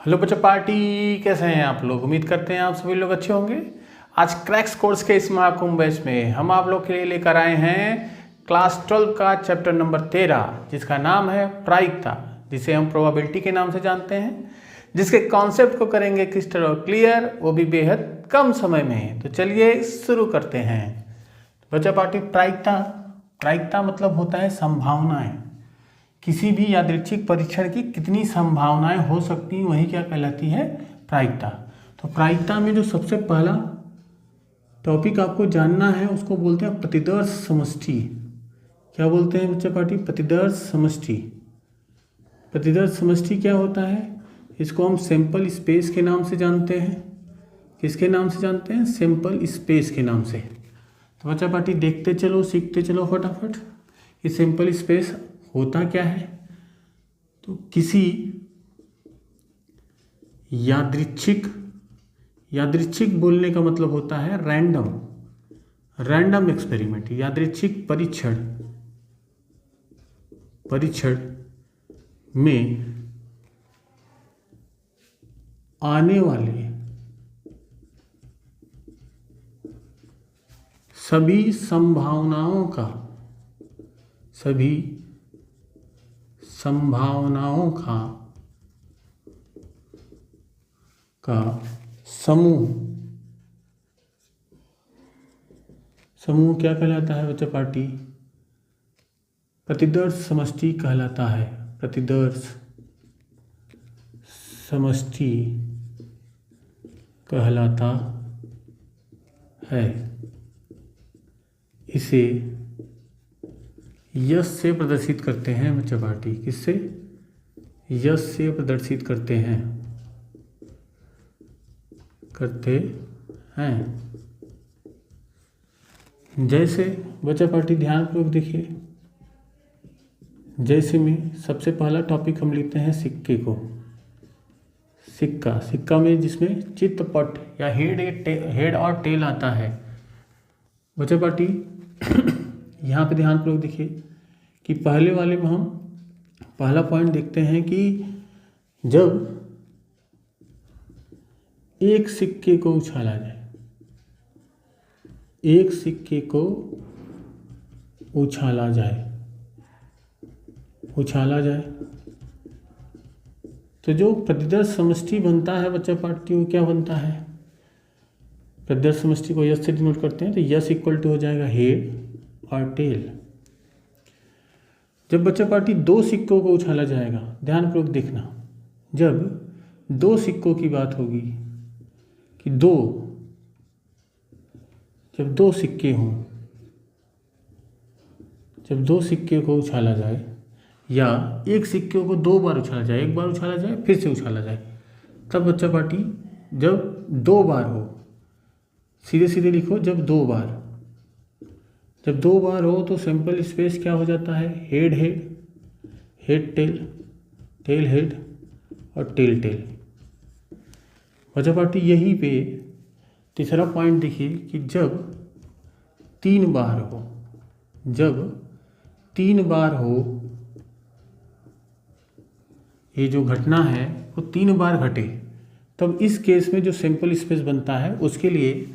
Hello बच्चा party, कैसे हैं आप लोग। उम्मीद करते हैं आप सभी लोग अच्छे होंगे। आज क्रैक्स कोर्स के इस महाकुंभ बैच में हम आप लोग के लिए लेकर आए हैं क्लास 12 का चैप्टर नंबर 13, जिसका नाम है प्रायिकता, जिसे हम प्रोबेबिलिटी के नाम से जानते हैं, जिसके कॉन्सेप्ट को करेंगे क्रिस्टल और क्लियर, वो भी बेहद कम समय में। तो चलिए शुरू करते हैं। बच्चा पार्टी, प्रायिकता मतलब होता है संभावनाएं। किसी भी यादृच्छिक परीक्षण की कितनी संभावनाएं हो सकती हैं, वही क्या कहलाती है, प्रायिकता। तो प्रायिकता में जो सबसे पहला टॉपिक आपको जानना है उसको बोलते हैं प्रतिदर्श समष्टि। क्या बोलते हैं बच्चा पार्टी? प्रतिदर्श समष्टि। प्रतिदर्श समष्टि क्या होता है? इसको हम सैंपल स्पेस के नाम से जानते हैं। किसके नाम से जानते हैं? सैंपल स्पेस के नाम से। तो बच्चा पार्टी देखते चलो, सीखते चलो फटाफट। ये सैंपल स्पेस होता क्या है? तो किसी यादृच्छिक बोलने का मतलब होता है रैंडम एक्सपेरिमेंट, यादृच्छिक परीक्षण में आने वाले सभी संभावनाओं का समूह क्या कहलाता है बच्चा पार्टी? प्रतिदर्श समष्टि कहलाता है। प्रतिदर्श समष्टि कहलाता है। इसे यश से प्रदर्शित करते हैं बच्चा पार्टी। किससे? यश से प्रदर्शित करते हैं। जैसे बच्चा पार्टी ध्यानपूर्वक देखिए। जैसे में सबसे पहला टॉपिक हम लेते हैं सिक्के को। सिक्का में जिसमें चित्रपट या हेड और टेल आता है। बच्चा पार्टी यहाँ पे ध्यानपूर्वक देखिए कि पहले वाले में हम पहला पॉइंट देखते हैं कि जब एक सिक्के को उछाला जाए तो जो प्रतिदर्श समष्टि बनता है बच्चा पार्टी, वो क्या बनता है? प्रतिदर्श समष्टि को यश से डिनोट करते हैं। तो यश इक्वल टू हो जाएगा हेड और टेल। जब बच्चा पार्टी दो सिक्कों को उछाला जाएगा, ध्यानपूर्वक देखना, जब दो सिक्कों की बात होगी कि जब दो सिक्के हों, जब दो सिक्के को उछाला जाए या एक सिक्के को दो बार उछाला जाए, एक बार उछाला जाए फिर से उछाला जाए, तब बच्चा पार्टी जब दो बार हो, सीधे लिखो, जब दो बार हो तो सैंपल स्पेस क्या हो जाता है? हेड टेल हेड और टेल टेल। बच्चा पार्टी यहीं पे तीसरा पॉइंट देखिए कि जब तीन बार हो ये जो घटना है वो 3 बार घटे, तब इस केस में जो सैंपल स्पेस बनता है उसके लिए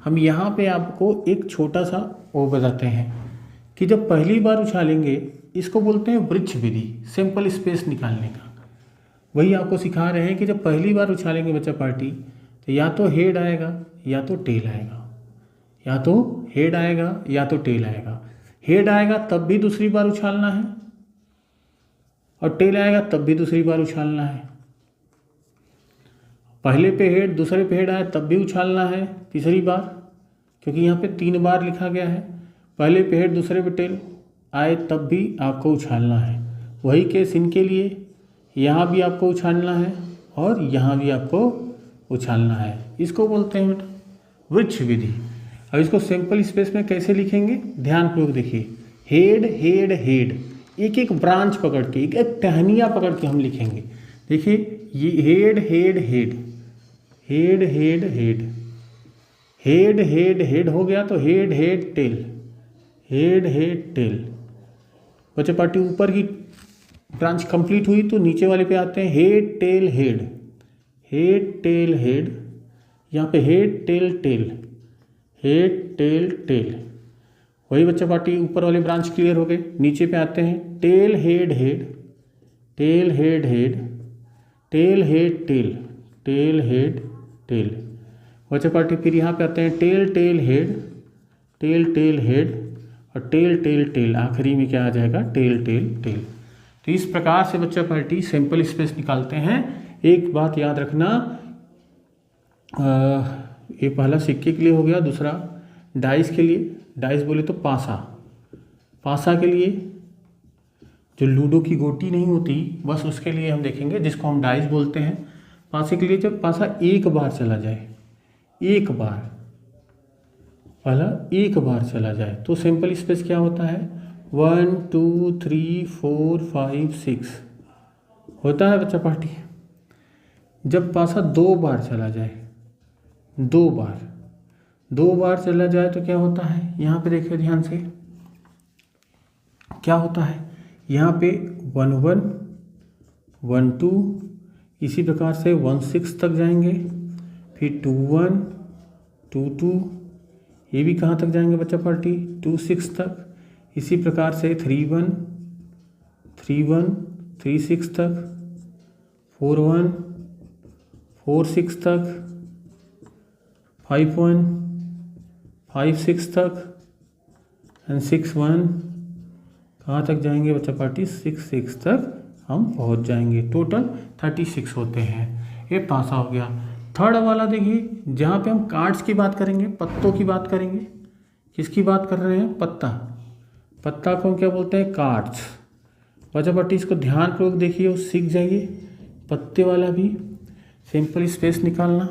हम यहाँ पे आपको एक छोटा सा वो बताते हैं कि जब पहली बार उछालेंगे, इसको बोलते हैं वृक्ष विधि, सैंपल स्पेस निकालने का। वही आपको सिखा रहे हैं कि जब पहली बार उछालेंगे बच्चा पार्टी, तो या तो हेड आएगा या तो टेल आएगा, या तो हेड आएगा या तो टेल आएगा। हेड आएगा तब भी दूसरी बार उछालना है, और टेल आएगा तब भी दूसरी बार उछालना है। पहले पे हेड, दूसरे पे हेड आए तब भी उछालना है तीसरी बार, क्योंकि यहाँ पे 3 बार लिखा गया है। पहले पे हेड, दूसरे पे टेल आए तब भी आपको उछालना है। वही केस इनके लिए, यहाँ भी आपको उछालना है और यहाँ भी आपको उछालना है। इसको बोलते हैं बेटा वृक्ष विधि। अब इसको सैंपल स्पेस में कैसे लिखेंगे, ध्यानपूर्वक देखिए। हेड, एक ब्रांच पकड़ के, एक टहनिया पकड़ के हम लिखेंगे। देखिए ये हेड हो गया, तो हेड टेल। बच्चे पार्टी ऊपर की ब्रांच कंप्लीट हुई तो नीचे वाले पे आते हैं head tail head. Head tail head, यहाँ पे head tail tail, head tail tail. वही बच्चा पार्टी ऊपर वाली ब्रांच क्लियर हो गई। नीचे पे आते हैं tail head head, tail head head, tail head tail, tail head tail. बच्चा पार्टी फिर यहाँ पे आते हैं tail tail head, tail tail head और टेल टेल टेल। आखिरी में क्या आ जाएगा? Tail tail tail. तो इस प्रकार से बच्चा पार्टी सैंपल स्पेस निकालते हैं। एक बात याद रखना, ये पहला सिक्के के लिए हो गया। दूसरा डाइस के लिए, डाइस बोले तो पासा, पासा के लिए जो लूडो की गोटी नहीं होती बस उसके लिए हम देखेंगे, जिसको हम डाइस बोलते हैं। पासे के लिए जब पासा एक बार चला जाए, एक बार, पहला एक बार चला जाए तो सैंपल स्पेस क्या होता है? 1 2 3 4 5 6 होता है बच्चा पार्टी। जब पासा दो बार चला जाए, दो बार चला जाए तो क्या होता है? यहाँ पे देखिए ध्यान से, क्या होता है? यहाँ पे 1 1 1 2, इसी प्रकार से 1 6 तक जाएंगे, फिर 2 1 2 2, ये भी कहाँ तक जाएंगे बच्चा पार्टी? 2 6 तक। इसी प्रकार से 3 1 3 1 3 6 तक, 4 1 4 6 तक, 5 1 5 6 तक एंड 6 1, कहाँ तक जाएंगे बच्चा पार्टी? 6 6 तक हम पहुँच जाएंगे। टोटल 36 होते हैं। ये पासा हो गया। थर्ड वाला देखिए, जहाँ पे हम कार्ड्स की बात करेंगे, पत्तों की बात करेंगे। किसकी बात कर रहे हैं? पत्ता। पत्ता को क्या बोलते हैं? कार्ड्स। बच्चा पार्टी इसको ध्यानपूर्वक देखिए और सीख जाइए। पत्ते वाला भी सिंपल स्पेस निकालना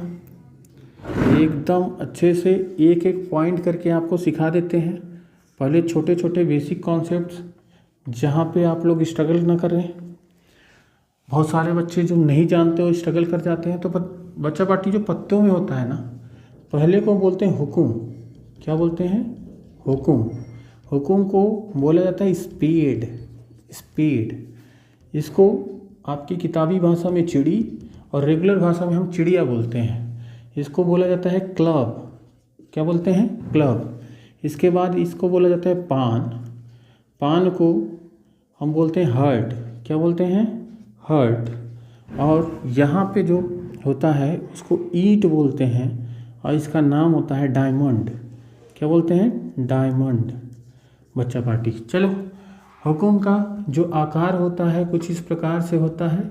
एकदम अच्छे से एक एक पॉइंट करके आपको सिखा देते हैं। पहले छोटे छोटे बेसिक कॉन्सेप्ट्स, जहाँ पे आप लोग स्ट्रगल ना करें। बहुत सारे बच्चे जो नहीं जानते हो स्ट्रगल कर जाते हैं। तो बच्चा पार्टी जो पत्तों में होता है ना, पहले को बोलते हैं हुकुम। क्या बोलते हैं? हुकुम। हुकुम को बोला जाता है स्पीड, स्पीड। इसको आपकी किताबी भाषा में चिड़ी और रेगुलर भाषा में हम चिड़िया बोलते हैं। इसको बोला जाता है क्लब। क्या बोलते हैं? क्लब। इसके बाद इसको बोला जाता है पान। पान को हम बोलते हैं हर्ट। क्या बोलते हैं? हर्ट। और यहाँ पे जो होता है उसको ईंट बोलते हैं और इसका नाम होता है डायमंड। क्या बोलते हैं? डायमंड। बच्चा पार्टी चलो, हुकुम का जो आकार होता है कुछ इस प्रकार से होता है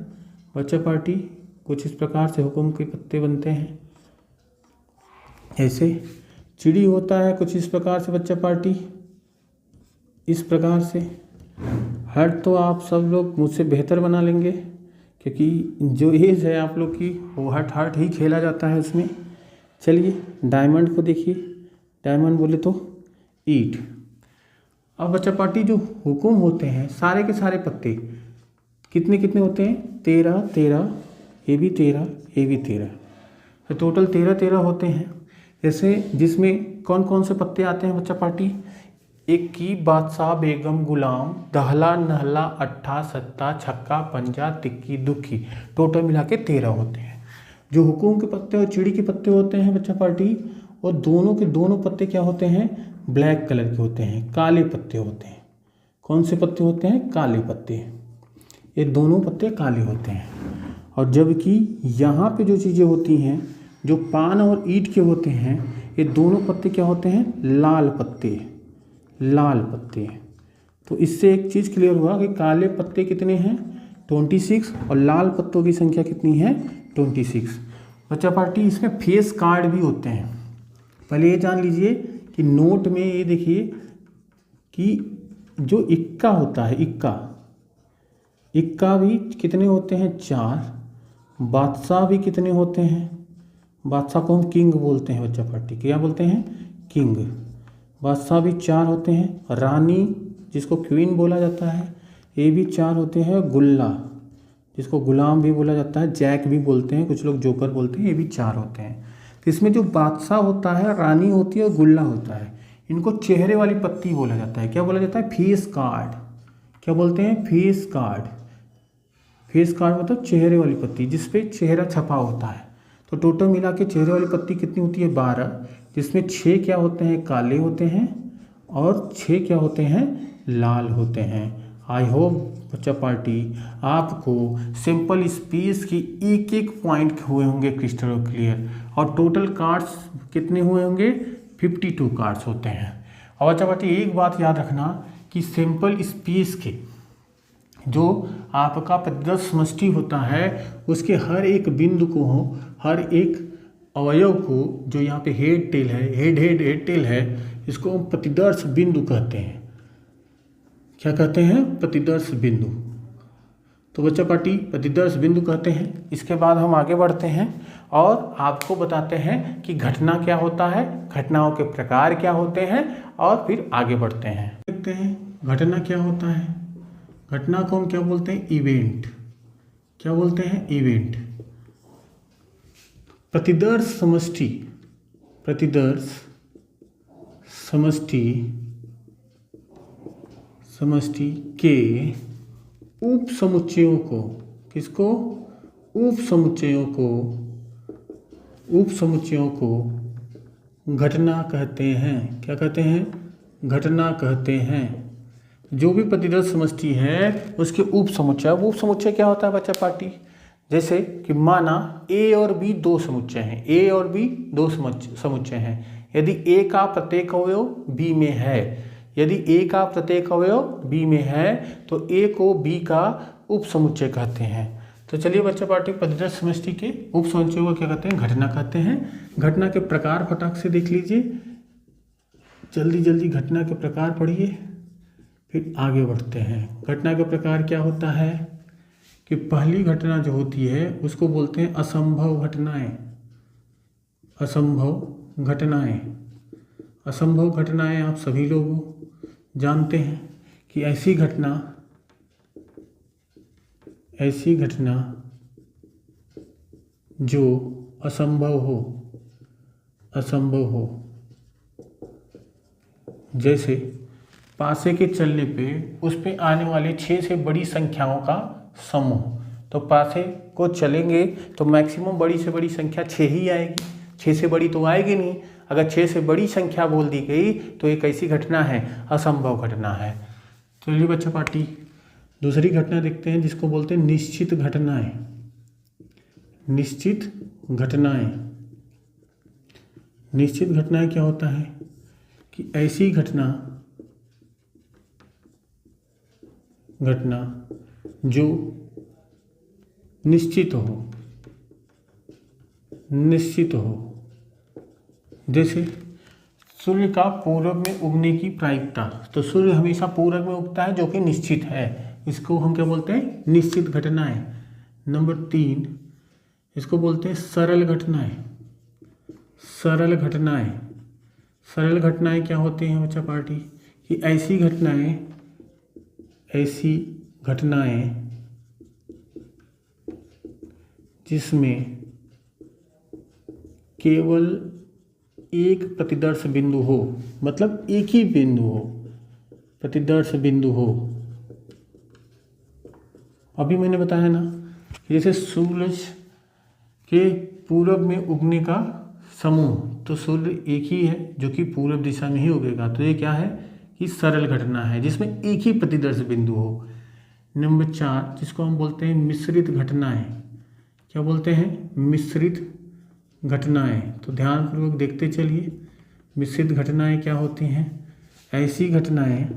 बच्चा पार्टी। कुछ इस प्रकार से हुकुम के पत्ते बनते हैं। ऐसे चिड़ी होता है कुछ इस प्रकार से बच्चा पार्टी, इस प्रकार से। हर्ट तो आप सब लोग मुझसे बेहतर बना लेंगे, क्योंकि जो एज है आप लोग की वो हर्ट ही खेला जाता है उसमें। चलिए डायमंड को देखिए। डायमंड बोले तो ईट। अब बच्चा पार्टी जो हुकुम होते हैं सारे के सारे पत्ते कितने कितने होते हैं? 13 13, ये भी 13, ये भी 13, तो टोटल 13 13 होते हैं। जैसे जिसमें कौन कौन से पत्ते आते हैं बच्चा पार्टी? एक की बादशाह, बेगम, गुलाम, दहला, नहला, अट्ठा, सत्ता, छक्का, पंजा, तिक्की, दुखी, टोटल मिला के 13 होते हैं। जो हुकुम के पत्ते और चिड़ी के पत्ते होते हैं बच्चा पार्टी, और दोनों के दोनों पत्ते क्या होते हैं? ब्लैक कलर के होते हैं, काले पत्ते होते हैं। कौन से पत्ते होते हैं? काले पत्ते। ये दोनों पत्ते काले होते हैं। और जबकि यहाँ पे जो चीज़ें होती हैं जो पान और ईंट के होते हैं, ये दोनों पत्ते क्या होते हैं? लाल पत्ते, लाल पत्ते। तो इससे एक चीज़ क्लियर हुआ कि काले पत्ते कितने हैं? 26 और लाल पत्तों की संख्या कितनी है? 26। बच्चा पार्टी इसमें फेस कार्ड भी होते हैं। पहले ये जान लीजिए कि नोट में ये देखिए कि जो इक्का होता है, इक्का भी कितने होते हैं? 4। बादशाह भी कितने होते हैं? बादशाह को हम किंग बोलते हैं बच्चा पार्टी। क्या बोलते हैं? किंग। बादशाह भी 4 होते हैं। रानी जिसको क्वीन बोला जाता है, ये भी 4 होते हैं। गुल्ला जिसको गुलाम भी बोला जाता है, जैक भी बोलते हैं, कुछ लोग जोकर बोलते हैं, ये भी 4 होते हैं। तो इसमें जो बादशाह होता है, रानी होती है और गुल्ला होता है, इनको चेहरे वाली पत्ती बोला जाता है। क्या बोला जाता है? Face card. क्या बोलते हैं? Face card. फेस कार्ड मतलब चेहरे वाली पत्ती, जिस पे चेहरा छपा होता है। तो टोटल मिला के चेहरे वाली पत्ती कितनी होती है? 12, जिसमें 6 क्या होते हैं? काले होते हैं और 6 क्या होते हैं? लाल होते हैं। आई होप बच्चा पार्टी आपको सिंपल स्पेस की एक एक पॉइंट हुए होंगे क्रिस्टल क्लियर, और टोटल कार्ड्स कितने हुए होंगे? 52 कार्ड्स होते हैं। और बच्चा पार्टी एक बात याद रखना कि सिंपल स्पेस के जो आपका प्रतिदर्श समष्टि होता है उसके हर एक बिंदु को, हर एक अवयव को, जो यहाँ पे हेड टेल है, हेड टेल है, इसको हम प्रतिदर्श बिंदु कहते हैं। क्या कहते हैं? प्रतिदर्श बिंदु। तो बच्चा पार्टी प्रतिदर्श बिंदु कहते हैं। इसके बाद हम आगे बढ़ते हैं और आपको बताते हैं कि घटना क्या होता है, घटनाओं के प्रकार क्या होते हैं, और फिर आगे बढ़ते हैं। देखते हैं घटना क्या होता है। घटना को हम क्या बोलते हैं? इवेंट। क्या बोलते हैं? इवेंट। प्रतिदर्श समष्टि, प्रतिदर्श समष्टि के उप समुच्चयों को, किसको? उप समुच्चयों को घटना कहते हैं। क्या कहते हैं? घटना कहते हैं। जो भी प्रतिदर्श समष्टि है उसके उप समुच्चय, उप समुच्चय क्या होता है बच्चा पार्टी? जैसे कि माना ए और बी दो समुच्चय हैं, ए और बी दो समुच्चय हैं। यदि ए का प्रत्येक अवयव बी में है, यदि ए का प्रत्येक अवयव बी में है तो ए को बी का उप समुच्चय कहते हैं। तो चलिए बच्चा पार्टी प्रतिदर्श समष्टि के उप समुच्चयों को क्या कहते हैं? घटना कहते हैं। घटना के प्रकार फटाक से देख लीजिए, जल्दी जल्दी घटना के प्रकार पढ़िए, फिर आगे बढ़ते हैं। घटना के प्रकार क्या होता है कि पहली घटना जो होती है उसको बोलते हैं असंभव घटनाएं। असंभव घटनाएं, असंभव घटनाएं आप सभी लोग जानते हैं कि ऐसी घटना जो असंभव हो, जैसे पासे के चलने पे उस पे आने वाले 6 से बड़ी संख्याओं का समूह। तो पासे को चलेंगे तो मैक्सिमम बड़ी से बड़ी संख्या 6 ही आएगी, 6 से बड़ी तो आएगी नहीं। अगर 6 से बड़ी संख्या बोल दी गई तो एक ऐसी घटना है, असंभव घटना है। तो चलिए बच्चा पार्टी दूसरी घटना देखते हैं जिसको बोलते हैं निश्चित घटनाएं। निश्चित घटनाएं, निश्चित घटनाएं क्या होता है कि ऐसी घटना जो निश्चित हो, जैसे सूर्य का पूरब में उगने की प्रायिकता। तो सूर्य हमेशा पूरब में उगता है जो कि निश्चित है, इसको हम क्या बोलते हैं? निश्चित घटनाएं। नंबर 3 इसको बोलते हैं सरल घटनाएं। सरल घटनाएं क्या होती हैं बच्चा पार्टी? कि ऐसी घटनाएं जिसमें केवल एक प्रतिदर्श बिंदु हो, मतलब एक ही बिंदु हो, प्रतिदर्श बिंदु हो। अभी मैंने बताया ना कि जैसे सूर्य के पूरब में उगने का समूह, तो सूर्य एक ही है जो कि पूरब दिशा में ही उगेगा, तो ये क्या है कि सरल घटना है जिसमें एक ही प्रतिदर्श बिंदु हो। नंबर 4 जिसको हम बोलते हैं मिश्रित घटनाएं। क्या बोलते हैं? मिश्रित घटनाएं। तो ध्यानपूर्वक देखते चलिए, मिश्रित घटनाएं क्या होती हैं? ऐसी घटनाएं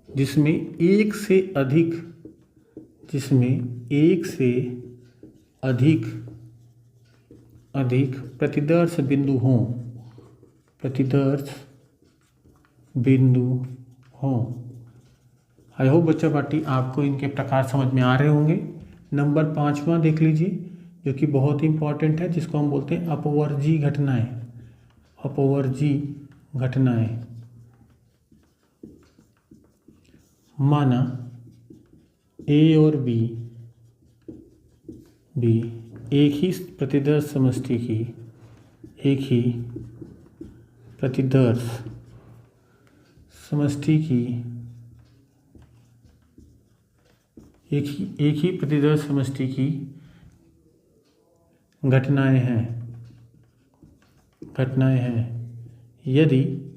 जिसमें एक से अधिक प्रतिदर्श बिंदु हों। आई होप बच्चा पार्टी आपको इनके प्रकार समझ में आ रहे होंगे। नंबर 5वां देख लीजिए जो कि बहुत ही इंपॉर्टेंट है, जिसको हम बोलते हैं अपवर्जी घटनाएं। अपवर्जी घटनाएं, माना ए और बी एक ही प्रतिदर्श समष्टि की, एक ही प्रतिदर्श समष्टि की एक ही प्रतिदर्श समष्टि की घटनाएं हैं यदि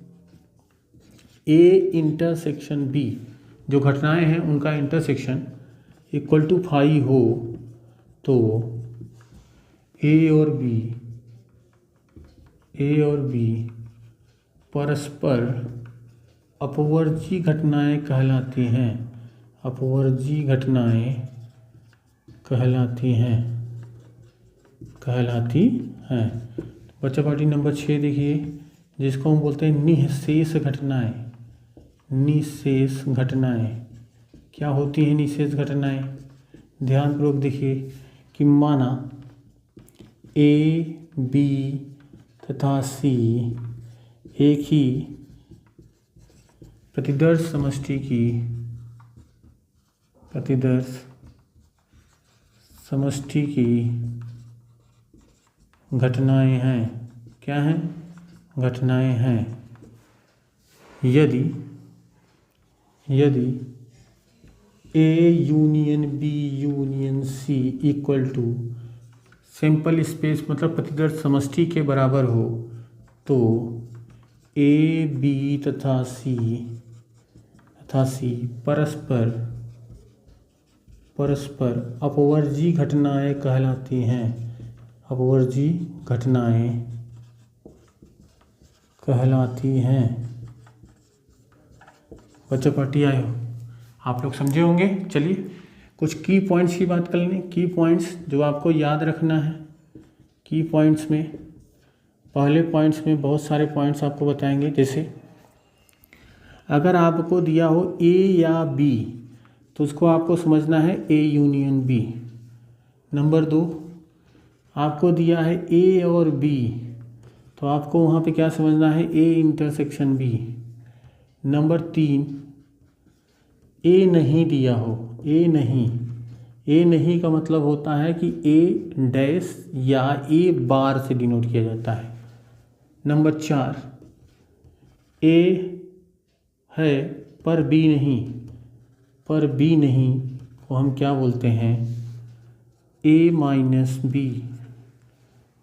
ए इंटरसेक्शन बी, जो घटनाएं हैं उनका इंटरसेक्शन इक्वल टू फाई हो तो ए और बी परस्पर अपवर्जी घटनाएं कहलाती हैं। बच्चा पार्टी नंबर 6 देखिए, जिसको हम बोलते हैं निःशेष घटनाएं। क्या होती हैं निःशेष घटनाएं? ध्यानपूर्वक देखिए कि माना ए, बी तथा सी एक ही प्रतिदर्श समष्टि की घटनाएं हैं। क्या हैं? घटनाएं हैं। यदि A union B union C equal to sample space मतलब प्रतिदर्श समष्टि के बराबर हो तो ए, बी तथा सी परस्पर अपवर्जी घटनाएं कहलाती हैं। बच्चा पार्टी आए हो, आप लोग समझे होंगे। चलिए कुछ की पॉइंट्स की बात कर लें। की पॉइंट्स जो आपको याद रखना है। की पॉइंट्स में पहले पॉइंट्स में बहुत सारे पॉइंट्स आपको बताएंगे। जैसे अगर आपको दिया हो ए या बी तो उसको आपको समझना है ए यूनियन बी। नंबर 2, आपको दिया है ए और बी तो आपको वहाँ पे क्या समझना है? A intersection B. Number 3, A नहीं दिया हो, ए नहीं का मतलब होता है कि ए डैश या ए बार से डिनोट किया जाता है। नंबर 4, ए है पर बी नहीं को हम क्या बोलते हैं? ए माइनस बी।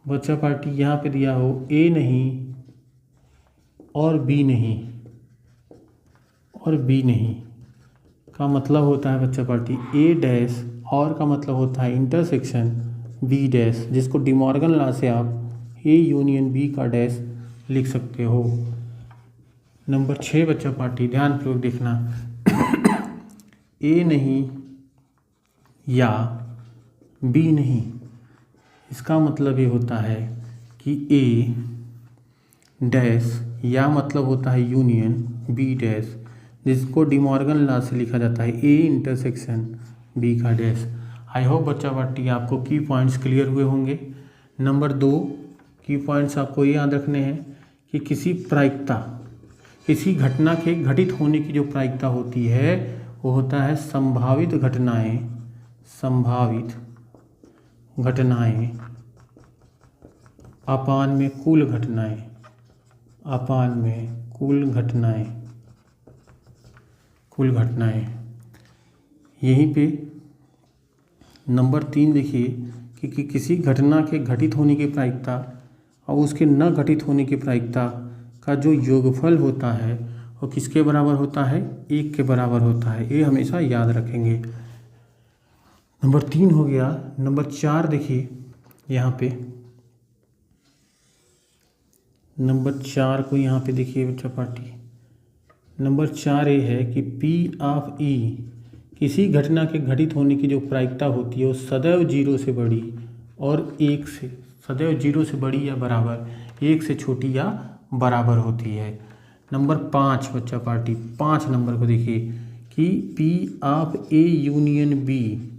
बच्चा पार्टी यहाँ पे दिया हो ए नहीं और बी नहीं का मतलब होता है बच्चा पार्टी ए डैश और का मतलब होता है इंटरसेक्शन बी डैश, जिसको डिमॉर्गन लॉ से आप ए यूनियन बी का डैश लिख सकते हो। नंबर 6 बच्चा पार्टी ध्यानपूर्वक देखना, ए नहीं या बी नहीं, इसका मतलब ये होता है कि ए डैश या मतलब होता है यूनियन बी डैश, जिसको डिमॉर्गन लॉ से लिखा जाता है ए इंटरसेक्शन बी का डैश। आई होप बच्चा पार्टी आपको की पॉइंट्स क्लियर हुए होंगे। नंबर 2 की पॉइंट्स आपको ये याद रखने हैं कि किसी घटना के घटित होने की जो प्रायिकता होती है वो होता है संभावित घटनाएं अपान में कुल घटनाएं। यहीं पे नंबर 3 देखिए कि किसी घटना के घटित होने की प्रायिकता और उसके न घटित होने की प्रायिकता का जो योगफल होता है वो किसके बराबर होता है? 1 के बराबर होता है। ये हमेशा याद रखेंगे। नंबर 3 हो गया। नंबर 4 देखिए यहाँ पे, नंबर 4 को यहाँ पे देखिए बच्चा पार्टी, नंबर 4 ये है कि पी ऑफ ई किसी घटना के घटित होने की जो प्रायिकता होती है वो सदैव 0 से बड़ी और 1 से, सदैव 0 से बड़ी या बराबर, 1 से छोटी या बराबर होती है। नंबर 5 बच्चा पार्टी 5 नंबर को देखिए कि P of A union B,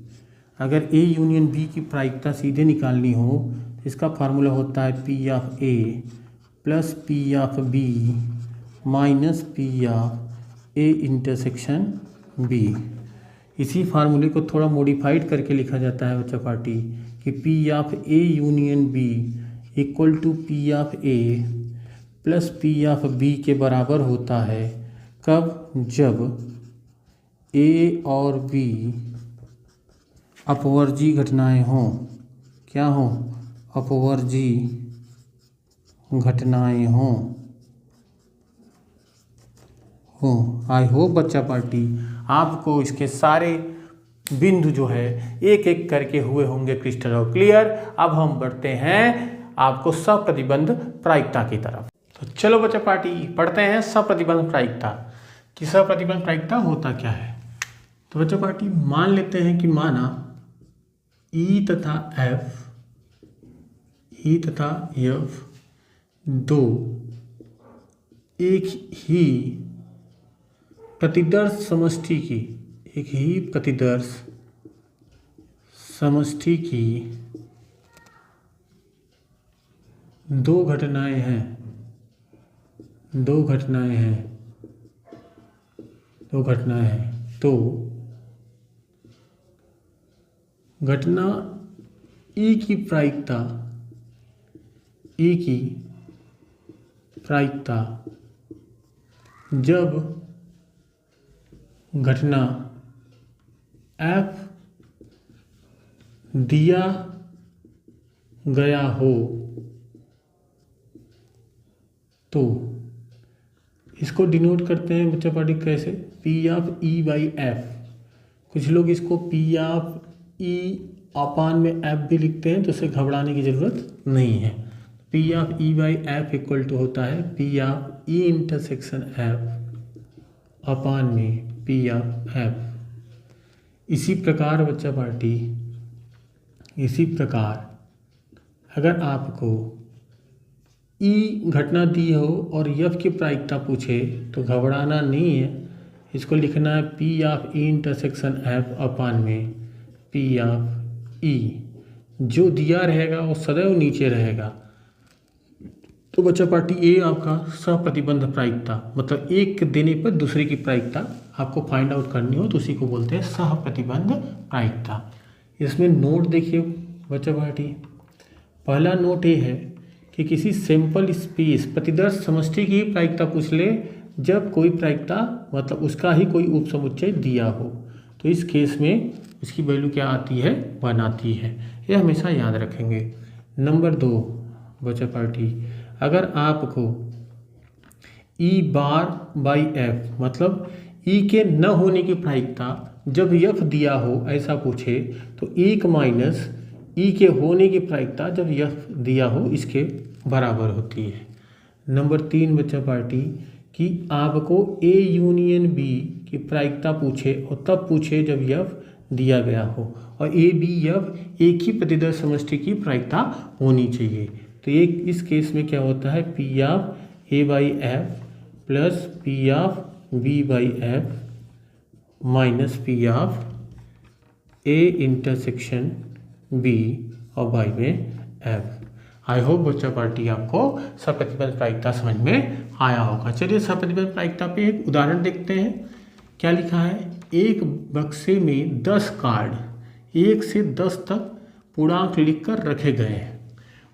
अगर ए यूनियन बी की प्रायिकता सीधे निकालनी हो तो इसका फार्मूला होता है P of A plus P of B minus P of A intersection B. इसी फार्मूले को थोड़ा मॉडिफाइड करके लिखा जाता है बच्चा पार्टी कि P of A union B equal to P of A plus P of B के बराबर होता है कब? जब ए और बी अपवर्जी घटनाएं हों। क्या हों? अपवर्जी घटनाएं हों। आई होप बच्चा पार्टी आपको इसके सारे बिंदु जो है एक एक करके हुए होंगे क्रिस्टल और क्लियर। अब हम बढ़ते हैं आपको सप्रतिबंध प्रायिकता की तरफ। तो चलो बच्चा पार्टी पढ़ते हैं सप्रतिबंध प्रायिकता कि सप्रतिबंध प्रायिकता होता क्या है। तो बच्चा पार्टी मान लेते हैं कि माना ई तथा एफ दो एक ही प्रतिदर्श समष्टि की दो घटनाएं हैं। तो घटना ई की प्रायिकता जब घटना एफ दिया गया हो तो इसको डिनोट करते हैं बच्चा पार्टी कैसे? P of E by F. कुछ लोग इसको पी ऑफ ई अपान में एफ भी लिखते हैं, तो उसे घबराने की ज़रूरत नहीं है। P of E by F equal to होता है P of E intersection F upon में पी ऑफ एफ। इसी प्रकार बच्चा पार्टी अगर आपको ई घटना दी हो और एफ की प्रायिकता पूछे तो घबराना नहीं है, इसको लिखना है P of E intersection F upon में पी ऑफ ई। जो दिया रहेगा वो सदैव नीचे रहेगा। तो बच्चा पार्टी ये आपका सप्रतिबंध प्रायिकता, मतलब एक देने पर दूसरे की प्रायिकता आपको फाइंड आउट करनी हो तो उसी को बोलते हैं सहप्रतिबंध प्रायिकता। इसमें नोट देखिए बच्चा पार्टी, पहला नोट ये है कि किसी सैंपल स्पेस प्रतिदर्श समष्टि की प्रायिकता पूछ ले जब कोई प्रायिकता मतलब उसका ही कोई उपसमुच्चय दिया हो, तो इस केस में इसकी वैल्यू क्या आती है? 1 आती है। ये हमेशा याद रखेंगे। नंबर 2 बच्चा पार्टी, अगर आपको ई बार बाई एफ मतलब ई के न होने की प्रायिकता जब एफ दिया हो ऐसा पूछे तो 1 माइनस ई के होने की प्रायिकता जब एफ दिया हो इसके बराबर होती है। नंबर 3 बच्चा पार्टी कि आपको ए यूनियन बी की प्रायिकता पूछे और तब पूछे जब एफ दिया गया हो और ए बी एफ एक ही प्रतिदर्श समष्टि की प्रायिकता होनी चाहिए। तो एक इस केस में क्या होता है? P of A by F plus P of B by F minus P of A intersection B और बाई में एफ। आई होप बच्चा पार्टी आपको सप्रतिबंध प्रायिकता समझ में आया होगा। चलिए सप्रतिबंध प्रायिकता पे एक उदाहरण देखते हैं। क्या लिखा है? एक बक्से में 10 कार्ड 1 से 10 तक पूर्णांक लिखकर रखे गए हैं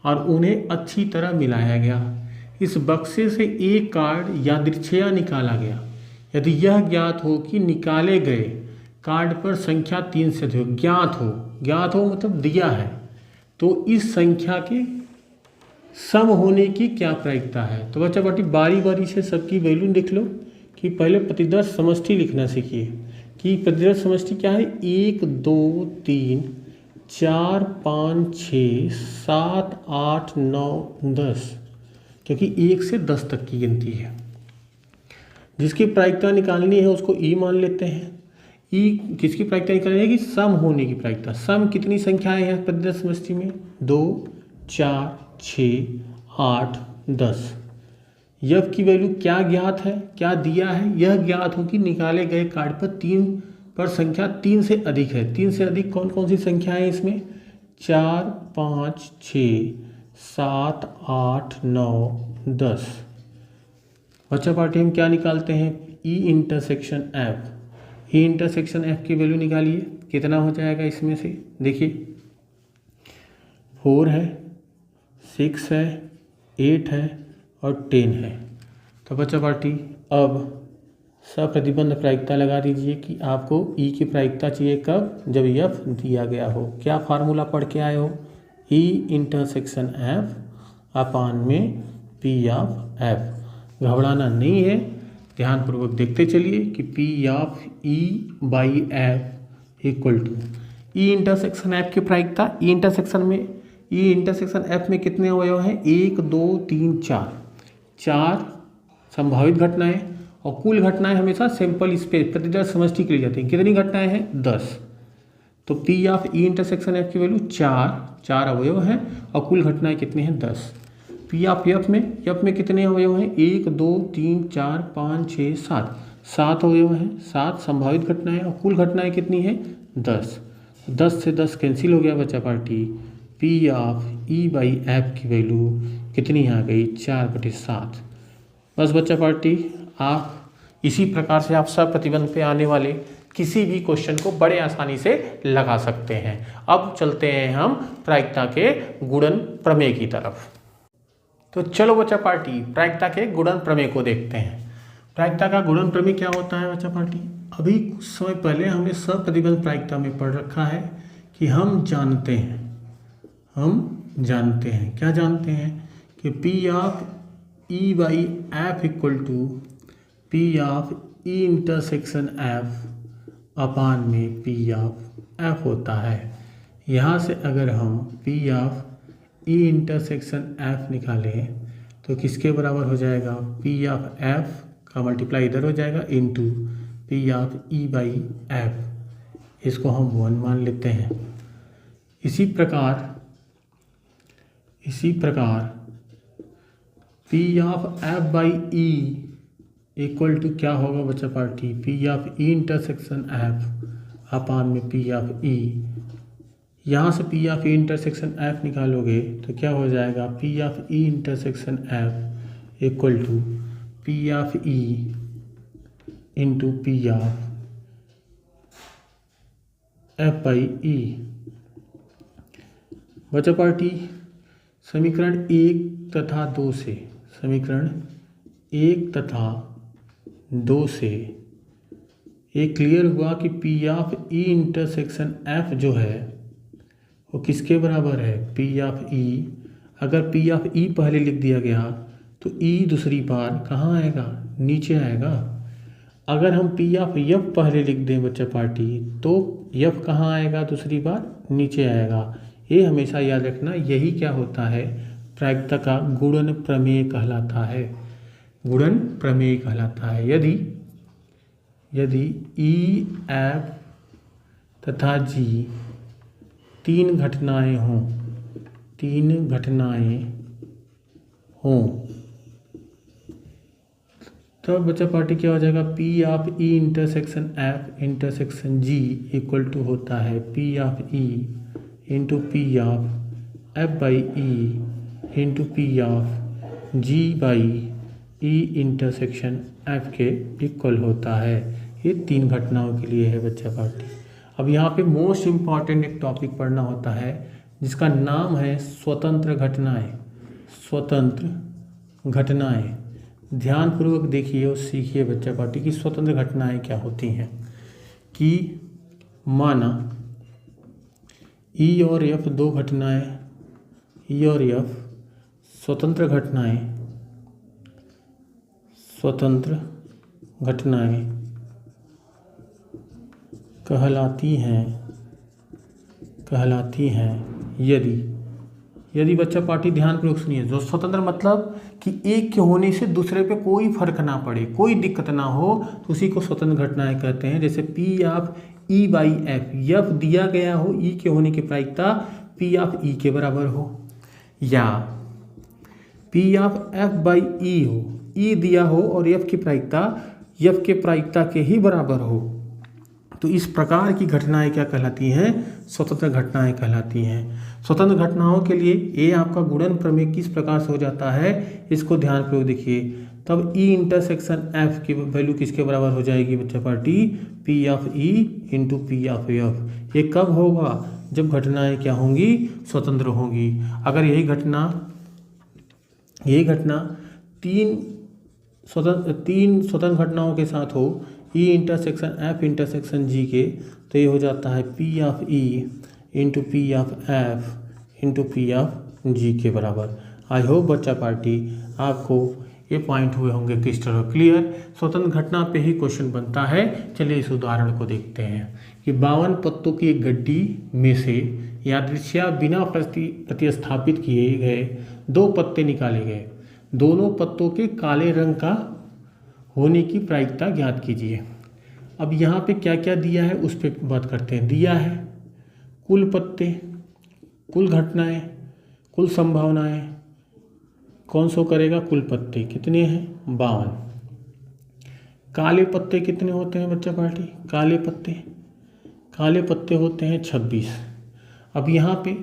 और उन्हें अच्छी तरह मिलाया गया। इस बक्से से एक कार्ड यादृच्छया निकाला गया। यदि यह ज्ञात हो कि निकाले गए कार्ड पर संख्या 3 से अधिक ज्ञात हो मतलब दिया है, तो इस संख्या के सम होने की क्या प्रायिकता है? तो बच्चा पार्टी बारी बारी से सबकी वैल्यू लिख लो कि पहले प्रतिदर्श समष्टि लिखना सीखिए कि प्रतिदर्श समष्टि क्या है? 1 2 3 4 5 6 7 8 9 10, क्योंकि 1 से 10 तक की गिनती है। जिसकी प्रायिकता निकालनी है उसको ई मान लेते हैं। ई किसकी प्रायिकता निकालनी है? कि सम होने की प्रायिकता। सम कितनी संख्याएं हैं प्रतिदर्श समष्टि में? 2 4 6 8 10। यफ की वैल्यू क्या ज्ञात है, क्या दिया है? यह ज्ञात हो कि निकाले गए कार्ड पर संख्या 3 से अधिक है। 3 से अधिक कौन कौन सी संख्याएं हैं इसमें? 4 5 6 7 8 9 10। बच्चा पार्टी हम क्या निकालते हैं? ई इंटरसेक्शन एफ। ई इंटरसेक्शन एफ की वैल्यू निकालिए, कितना हो जाएगा इसमें से? देखिए 4 है, 6 है, 8 है और 10 है। तो बच्चा पार्टी अब सप्रतिबंध प्रायिकता लगा दीजिए कि आपको ई की प्रायिकता चाहिए कब, जब एफ दिया गया हो। क्या फार्मूला पढ़ के आए हो, ई इंटरसेक्शन एफ अपान में पी ऑफ एफ। घबराना नहीं है, ध्यानपूर्वक देखते चलिए कि P of E by F equal to E intersection F की प्रायिकता। ई इंटरसेक्शन एफ में कितने अवयव हैं, 1 2 3 4, 4 संभावित घटनाएं और कुल घटनाएं हमेशा सैंपल स्पेस प्रतिदर्श समष्टि के लिए जाती हैं। कितनी घटनाएं हैं, 10। तो P of E intersection F की वैल्यू 4 अवयव हैं और कुल घटनाएं कितनी हैं, 10। पी ऑफ एफ में कितने अवयव हैं, 1 2 3 4 5 6 7 अवयव हैं, 7 संभावित घटनाएं और कुल घटनाएं कितनी हैं, 10। 10 से 10 कैंसिल हो गया बच्चा party. P of E by F की वैल्यू कितनी आ गई, 4/7। बस बच्चा पार्टी, आप इसी प्रकार से आप सप्रतिबंध पे आने वाले किसी भी क्वेश्चन को बड़े आसानी से लगा सकते हैं। अब चलते हैं हम प्रायिकता के गुणन प्रमेय की तरफ। तो चलो बच्चा पार्टी प्रायिकता के गुणन प्रमेय को देखते हैं। प्रायिकता का गुणन प्रमेय क्या होता है बच्चा पार्टी, अभी कुछ समय पहले हमने सप्रतिबंध प्रायिकता में पढ़ रखा है कि हम जानते हैं क्या जानते हैं कि P of E by F equal to P of E intersection F upon में पी ऑफ एफ होता है। यहाँ से अगर हम P of E intersection F निकालें तो किसके बराबर हो जाएगा, पी ऑफ एफ का मल्टीप्लाई इधर हो जाएगा into P of E by F. इसको हम 1 मान लेते हैं। इसी प्रकार P of F by E equal to क्या होगा बच्चा party, P of E intersection F upon में पी ऑफ ई। यहाँ से P of E intersection F निकालोगे तो क्या हो जाएगा, P of E intersection F equal to P of E into P of F by E. बच्चा party समीकरण 1 तथा 2 से ये क्लियर हुआ कि P of E intersection F जो है वो किसके बराबर है, पी ऑफ ई। अगर पी ऑफ ई पहले लिख दिया गया तो ई दूसरी बार कहाँ आएगा, नीचे आएगा। अगर हम पी ऑफ एफ पहले लिख दें बच्चा पार्टी तो एफ कहाँ आएगा, दूसरी बार नीचे आएगा। ये हमेशा याद रखना, यही क्या होता है, प्रायिकता का गुणन प्रमेय कहलाता है। यदि ई एफ तथा जी तीन घटनाएं हों तो बच्चा पार्टी क्या हो जाएगा, P of E intersection F intersection G equal to होता है P of E into P of F by E into P of G by E intersection F के इक्वल होता है। ये 3 घटनाओं के लिए है बच्चा पार्टी। अब यहाँ पे मोस्ट इम्पॉर्टेंट एक टॉपिक पढ़ना होता है जिसका नाम है स्वतंत्र घटनाएं। ध्यानपूर्वक देखिए और सीखिए बच्चा पार्टी की स्वतंत्र घटनाएं क्या होती हैं। कि माना ई और एफ 2 घटनाएं, ई और एफ स्वतंत्र घटनाएं कहलाती हैं यदि बच्चा पार्टी ध्यानपूर्वक सुनिए। जो स्वतंत्र मतलब कि एक के होने से दूसरे पे कोई फर्क ना पड़े, कोई दिक्कत ना हो, तो उसी को स्वतंत्र घटनाएं कहते हैं। जैसे P of E by F दिया गया हो, ई के होने की प्रायिकता पी ऑफ ई के बराबर हो, या पी ऑफ एफ बाई ई हो, ई दिया हो और एफ की प्रायिकता एफ के प्रायिकता के ही बराबर हो, तो इस प्रकार की घटनाएं क्या कहलाती हैं, स्वतंत्र घटनाएं कहलाती हैं। स्वतंत्र घटनाओं के लिए ये आपका गुणन प्रमेय किस प्रकार से हो जाता है, इसको ध्यानपूर्वक देखिए। तब ई इंटरसेक्शन एफ की वैल्यू किसके बराबर हो जाएगी बच्चा party, P of E into P of F. ये कब होगा, जब घटनाएं क्या होंगी, स्वतंत्र होंगी। अगर यही घटना 3 तीन स्वतंत्र घटनाओं के साथ हो E intersection F intersection G के, तो ये हो जाता है P of E into P of F into P of G के बराबर। आई होप बच्चा पार्टी आपको ये पॉइंट हुए होंगे क्रिस्टल और क्लियर। स्वतंत्र घटना पे ही क्वेश्चन बनता है। चलिए इस उदाहरण को देखते हैं कि 52 पत्तों की एक गड्डी में से यादृच्छिक बिना प्रतिस्थापित किए गए 2 पत्ते निकाले गए। दोनों पत्तों के काले रंग का होने की प्रायिकता ज्ञात कीजिए। अब यहाँ पे क्या क्या दिया है उस पर बात करते हैं। दिया है कुल पत्ते, कुल घटनाएं, कुल संभावनाएं। कौन सो करेगा? कुल पत्ते कितने हैं? 52। काले पत्ते कितने होते हैं बच्चा पार्टी? काले पत्ते होते हैं 26। अब यहाँ पे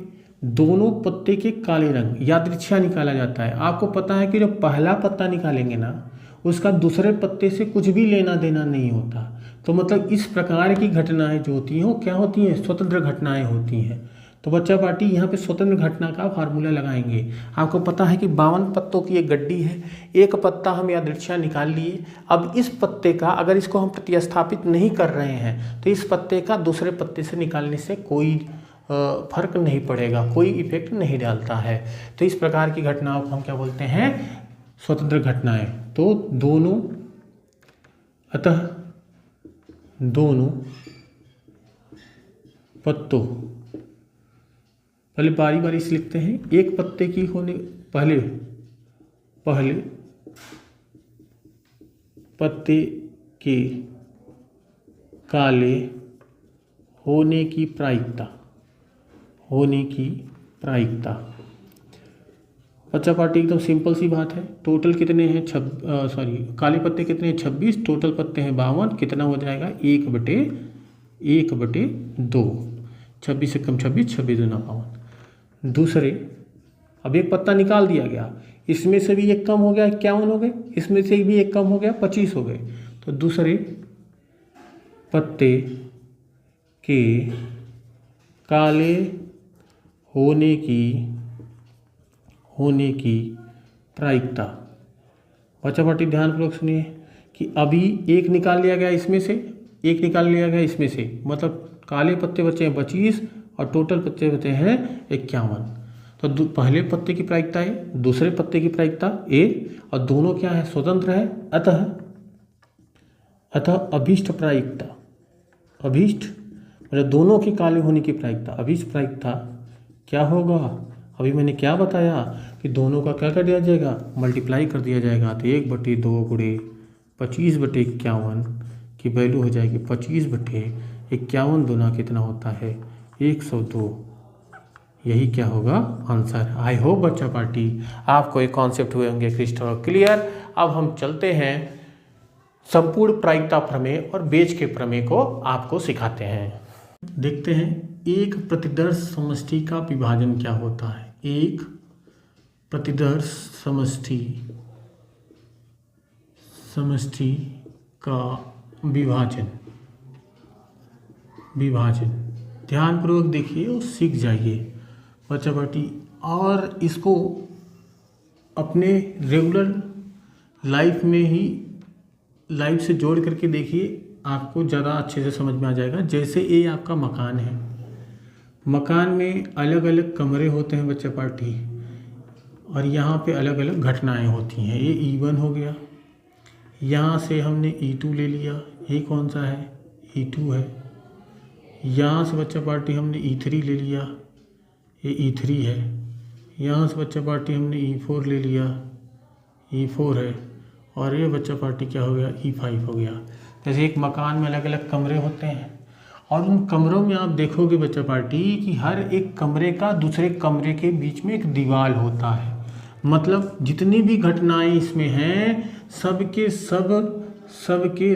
दोनों पत्ते के काले रंग यादृच्छिक निकाला जाता है। आपको पता है कि जब पहला पत्ता निकालेंगे ना, उसका दूसरे पत्ते से कुछ भी लेना देना नहीं होता। तो मतलब इस प्रकार की घटनाएं जो होती हैं वो क्या होती हैं? स्वतंत्र घटनाएं होती हैं। तो बच्चा पार्टी यहाँ पे स्वतंत्र घटना का फार्मूला लगाएंगे। आपको पता है कि 52 पत्तों की एक गड्डी है, एक पत्ता हम यादृच्छिक निकाल लिए। अब इस पत्ते का अगर इसको हम प्रतिस्थापित नहीं कर रहे हैं तो इस पत्ते का दूसरे पत्ते से निकालने से कोई फर्क नहीं पड़ेगा, कोई इफेक्ट नहीं डालता है। तो इस प्रकार की घटनाओं को हम क्या बोलते हैं? स्वतंत्र घटनाएं। तो दोनों पत्तों, पहले बारी बारी से लिखते हैं। एक पत्ते की होने पहले पत्ते के काले होने की प्रायिकता। बच्चा पार्टी एकदम सिंपल सी बात है। टोटल कितने हैं? काले पत्ते कितने हैं? 26। टोटल पत्ते हैं 52। कितना हो जाएगा? 1/2। 26 से कम 26, 26 दूना 52। दूसरे, अब एक पत्ता निकाल दिया गया, इसमें से भी एक कम हो गया, 51 हो गए। इसमें से भी एक कम हो गया, 25 हो गए। तो दूसरे पत्ते के काले होने की प्रायिकता। बच्चा पार्टी ध्यानपूर्वक सुनिए कि अभी एक निकाल लिया गया इसमें से, एक निकाल लिया गया इसमें से, मतलब काले पत्ते बचे हैं 25 और टोटल पत्ते बचे हैं 51। तो पहले पत्ते की प्रायिकता है, दूसरे पत्ते की प्रायिकता ए, और दोनों क्या है? स्वतंत्र है। अतः अभीष्ट प्रायिकता, अभीष्ट मतलब दोनों के काले होने की प्रायिकता, अभीष्ट प्रायिकता क्या होगा? अभी मैंने क्या बताया कि दोनों का क्या कर दिया जाएगा? मल्टीप्लाई कर दिया जाएगा। तो 1/2 गुणे 25/51 की वैल्यू हो जाएगी 25/51 दूना कितना होता है? 102। यही क्या होगा? आंसर। आई होप बच्चा पार्टी आपको एक कॉन्सेप्ट हुए होंगे क्रिस्टल और क्लियर। अब हम चलते हैं संपूर्ण प्रायिकता प्रमेय और बेज के प्रमेय को आपको सिखाते हैं। देखते हैं एक प्रतिदर्श समष्टि का विभाजन क्या होता है। एक प्रतिदर्श समष्टि का विभाजन ध्यानपूर्वक देखिए और सीख जाइए बच्चा पार्टी, और इसको अपने रेगुलर लाइफ से जोड़ करके देखिए, आपको ज़्यादा अच्छे से समझ में आ जाएगा। जैसे ये आपका मकान है, मकान में अलग अलग कमरे होते हैं बच्चा पार्टी, और यहाँ पे अलग अलग घटनाएं होती हैं। ये E1 हो गया, यहाँ से हमने E2 ले लिया, ये कौन सा है? E2 है। यहाँ से बच्चा पार्टी हमने E3 ले लिया, ये E3 है। यहाँ से बच्चा पार्टी हमने E4 ले लिया, E4 है। और ये बच्चा पार्टी क्या हो गया? E5 हो गया। जैसे एक मकान में अलग अलग कमरे होते हैं, और उन कमरों में आप देखोगे बच्चा पार्टी कि हर एक कमरे का दूसरे कमरे के बीच में एक दीवार होता है। मतलब जितनी भी घटनाएं इसमें हैं सबके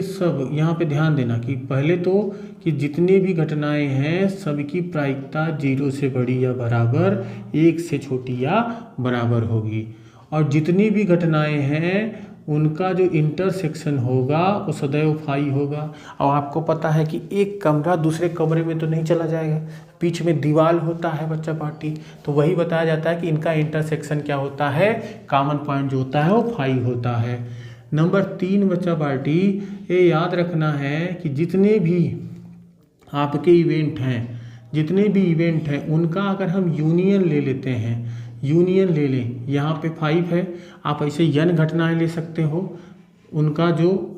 सब यहाँ पे ध्यान देना कि पहले तो कि जितनी भी घटनाएं हैं सबकी प्रायिकता 0 से बड़ी या बराबर, 1 से छोटी या बराबर होगी। और जितनी भी घटनाएं हैं उनका जो इंटरसेक्शन होगा वो सदैव फाई होगा। और आपको पता है कि एक कमरा दूसरे कमरे में तो नहीं चला जाएगा, बीच में दीवार होता है बच्चा पार्टी। तो वही बताया जाता है कि इनका इंटरसेक्शन क्या होता है? कॉमन पॉइंट जो होता है वो फाई होता है। नंबर 3 बच्चा पार्टी, ये याद रखना है कि जितने भी आपके इवेंट हैं उनका अगर हम यूनियन ले लेते हैं, यूनियन ले लें, यहाँ पे 5 है, आप ऐसे n घटनाएं ले सकते हो, उनका जो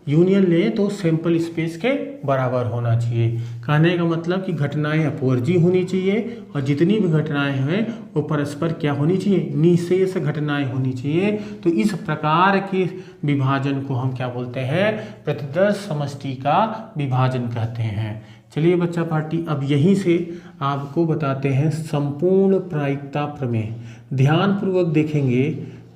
यूनियन लें तो सैंपल स्पेस के बराबर होना चाहिए। कहने का मतलब कि घटनाएं अपवर्जी होनी चाहिए और जितनी भी घटनाएं हैं वो परस्पर क्या होनी चाहिए, निशेष घटनाएं होनी चाहिए। तो इस प्रकार के विभाजन को हम क्या बोलते हैं, प्रतिदर्श समष्टि का विभाजन कहते हैं। चलिए बच्चा पार्टी, अब यहीं से आपको बताते हैं संपूर्ण प्रायिकता प्रमेय। ध्यानपूर्वक देखेंगे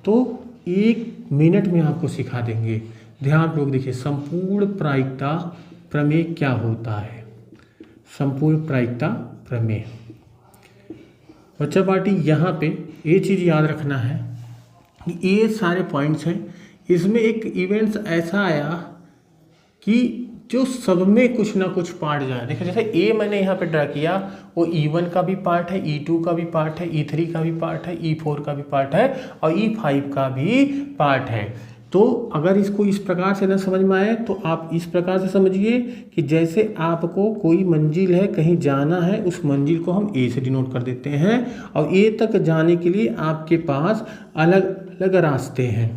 तो 1 मिनट में आपको सिखा देंगे। ध्यानपूर्वक देखिए, संपूर्ण प्रायिकता प्रमेय क्या होता है। संपूर्ण प्रायिकता प्रमेय बच्चा पार्टी, यहाँ पे ये चीज़ याद रखना है कि ये सारे पॉइंट्स हैं, इसमें एक इवेंट्स ऐसा आया कि जो सब में कुछ ना कुछ पार्ट जाए। देखिए जैसे ए मैंने यहाँ पे ड्रा किया, वो E1 का भी पार्ट है, E2 का भी पार्ट है, E3 का भी पार्ट है, E4 का भी पार्ट है और E5 का भी पार्ट है। तो अगर इसको इस प्रकार से न समझ में आए तो आप इस प्रकार से समझिए कि जैसे आपको कोई मंजिल है, कहीं जाना है, उस मंजिल को हम ए से डिनोट कर देते हैं और ए तक जाने के लिए आपके पास अलग अलग रास्ते हैं।